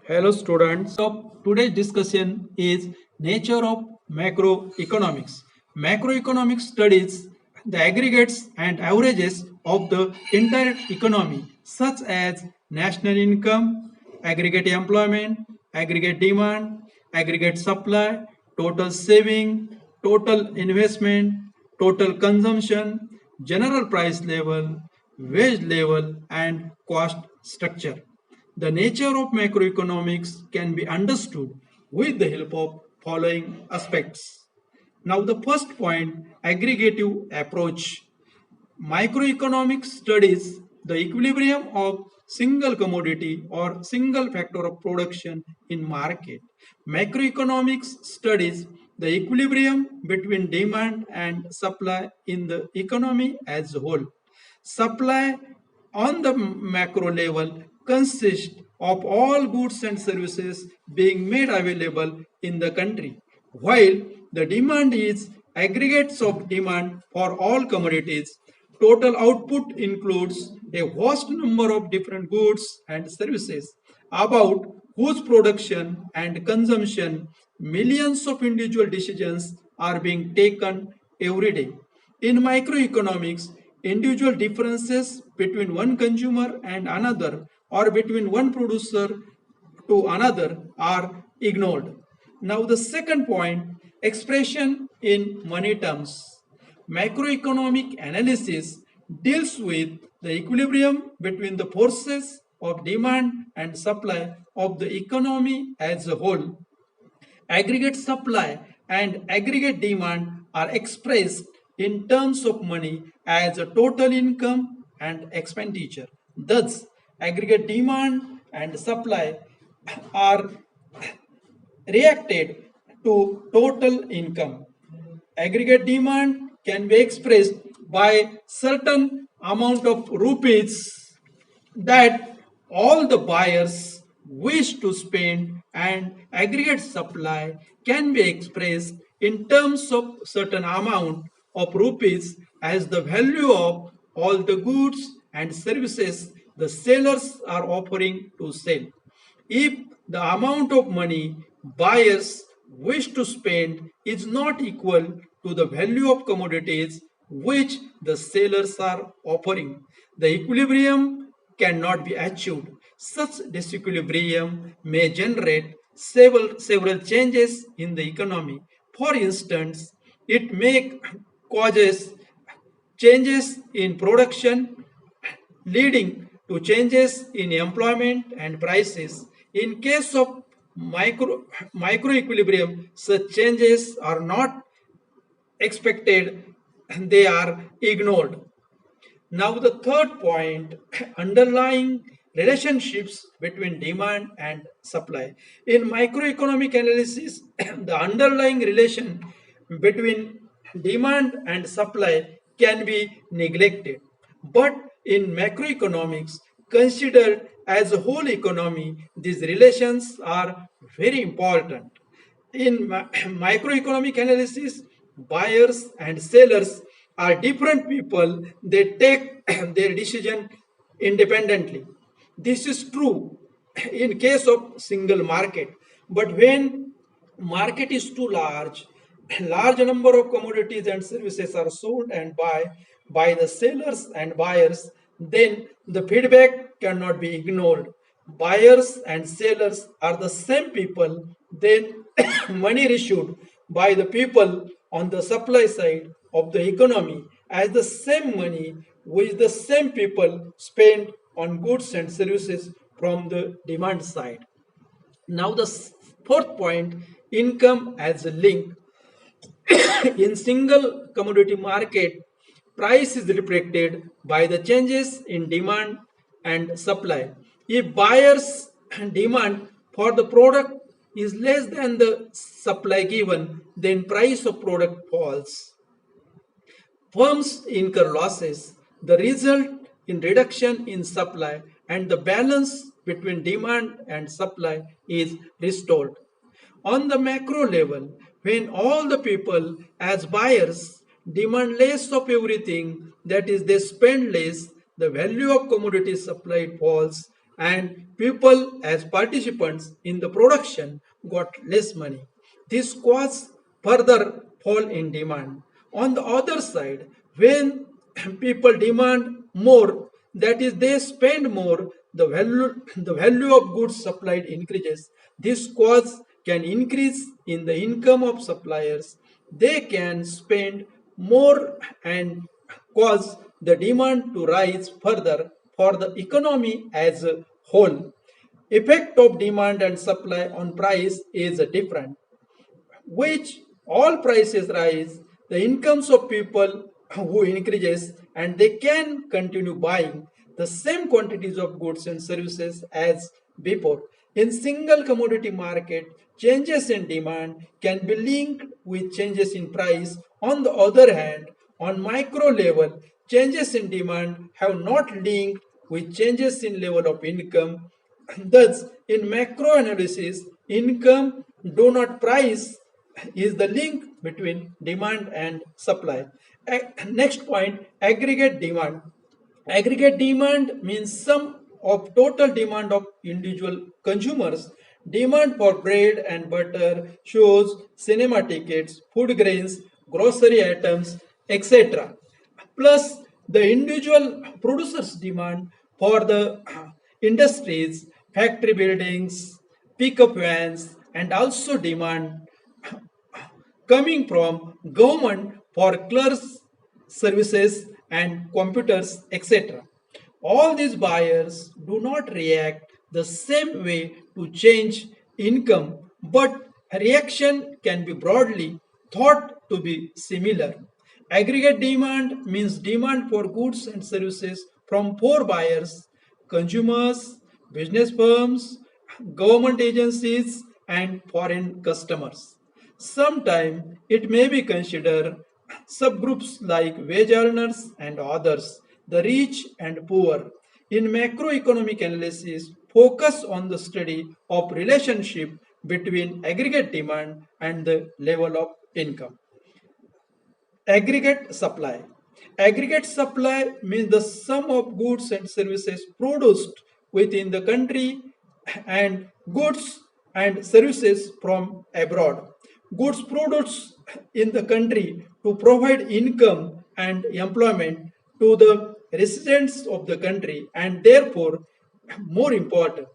Hello students. So today's discussion is nature of macroeconomics. Macroeconomics studies the aggregates and averages of the entire economy such as national income, aggregate employment, aggregate demand, aggregate supply, total saving, total investment, total consumption, general price level, wage level and cost structure. The nature of macroeconomics can be understood with the help of following aspects. Now, the first point, aggregative approach. Microeconomics studies the equilibrium of single commodity or single factor of production in market. Macroeconomics studies the equilibrium between demand and supply in the economy as a whole. Supply on the macro level consists of all goods and services being made available in the country, while the demand is aggregates of demand for all commodities. Total output includes a vast number of different goods and services about whose production and consumption millions of individual decisions are being taken every day. In microeconomics, individual differences between one consumer and another or between one producer to another are ignored. Now, the second point, expression in money terms. Macroeconomic analysis deals with the equilibrium between the forces of demand and supply of the economy as a whole. Aggregate supply and aggregate demand are expressed in terms of money as a total income and expenditure. Thus, aggregate demand and supply are reacted to total income. Aggregate demand can be expressed by certain amount of rupees that all the buyers wish to spend, and aggregate supply can be expressed in terms of certain amount of rupees as the value of all the goods and services the sellers are offering to sell. If the amount of money buyers wish to spend is not equal to the value of commodities which the sellers are offering, the equilibrium cannot be achieved. Such disequilibrium may generate several changes in the economy. For instance, it may causes changes in production leading to changes in employment and prices. In case of micro equilibrium, such changes are not expected and they are ignored. Now, the third point, underlying relationships between demand and supply. In microeconomic analysis, the underlying relation between demand and supply can be neglected. But in macroeconomics, considered as a whole economy, these relations are very important. In microeconomic analysis, buyers and sellers are different people. They take their decision independently. This is true in case of single market. But when market is too large, large number of commodities and services are sold and by the sellers and buyers, then the feedback cannot be ignored. Buyers and sellers are the same people, then money issued by the people on the supply side of the economy as the same money which the same people spend on goods and services from the demand side. Now, the fourth point, income as a link. In single commodity market, price is reflected by the changes in demand and supply. If buyers demand for the product is less than the supply given, then price of product falls. Firms incur losses. The result in reduction in supply and the balance between demand and supply is restored. On the macro level, when all the people as buyers demand less of everything, that is, they spend less, the value of commodity supplied falls and people as participants in the production got less money. This caused further fall in demand. On the other side, when people demand more, that is, they spend more, the value of goods supplied increases. This cause can increase in the income of suppliers. They can spend more and cause the demand to rise further for the economy as a whole. Effect of demand and supply on price is different, which all prices rise, the incomes of people who increases, and they can continue buying the same quantities of goods and services as before. In single commodity market, changes in demand can be linked with changes in price. On the other hand, on micro level, changes in demand have not linked with changes in level of income. Thus, in macro analysis, income do not price is the link between demand and supply. Next point, aggregate demand. Aggregate demand means sum of total demand of individual consumers. Demand for bread and butter, shoes, cinema tickets, food grains, grocery items, etc. Plus the individual producers' demand for the industries, factory buildings, pickup vans, and also demand coming from government for clerks services and computers, etc. All these buyers do not react the same way to change income, but reaction can be broadly thought to be similar. Aggregate demand means demand for goods and services from four buyers: consumers, business firms, government agencies, and foreign customers. Sometimes it may be considered subgroups like wage earners and others, the rich and poor. In macroeconomic analysis, focus on the study of relationship between aggregate demand and the level of income. Aggregate supply. Aggregate supply means the sum of goods and services produced within the country and goods and services from abroad. Goods produced in the country to provide income and employment to the residents of the country, and therefore more important,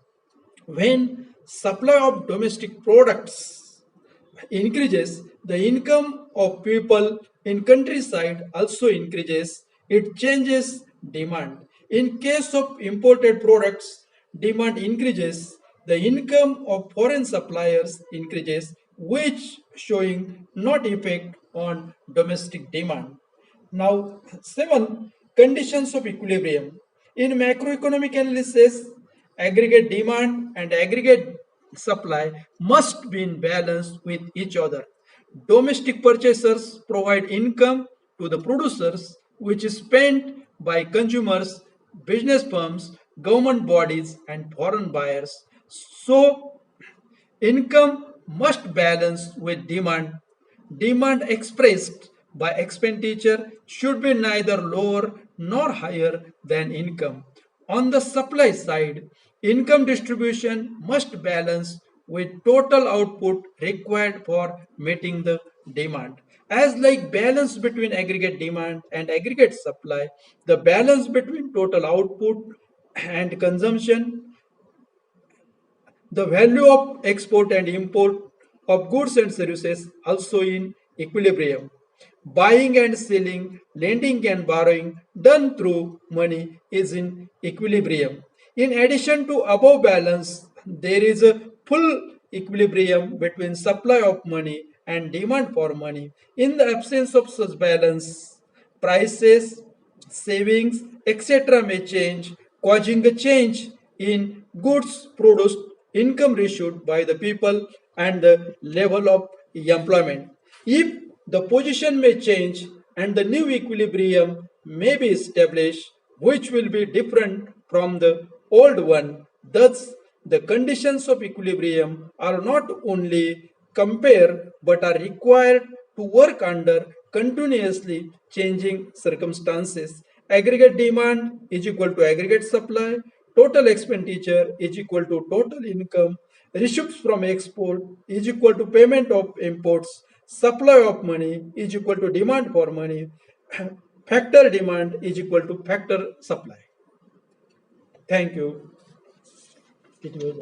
when supply of domestic products increases, the income of people in countryside also increases. It changes demand. In case of imported products, demand increases. The income of foreign suppliers increases, which showing not effect on domestic demand. Now, 7 conditions of equilibrium. In macroeconomic analysis, aggregate demand and aggregate supply must be in balance with each other. Domestic purchasers provide income to the producers, which is spent by consumers, business firms, government bodies, and foreign buyers. So, income must balance with demand. Demand expressed by expenditure should be neither lower nor higher than income. On the supply side, income distribution must balance with total output required for meeting the demand. As like balance between aggregate demand and aggregate supply, the balance between total output and consumption, the value of export and import of goods and services also in equilibrium. Buying and selling, lending and borrowing done through money is in equilibrium. In addition to above balance, there is a full equilibrium between supply of money and demand for money. In the absence of such balance, prices, savings, etc. may change, causing a change in goods produced, income received by the people, and the level of employment. If the position may change and the new equilibrium may be established, which will be different from the old one. Thus, the conditions of equilibrium are not only compare but are required to work under continuously changing circumstances. Aggregate demand is equal to aggregate supply. total expenditure is equal to total income, receipts from export is equal to payment of imports, supply of money is equal to demand for money, factor demand is equal to factor supply. Thank you. It was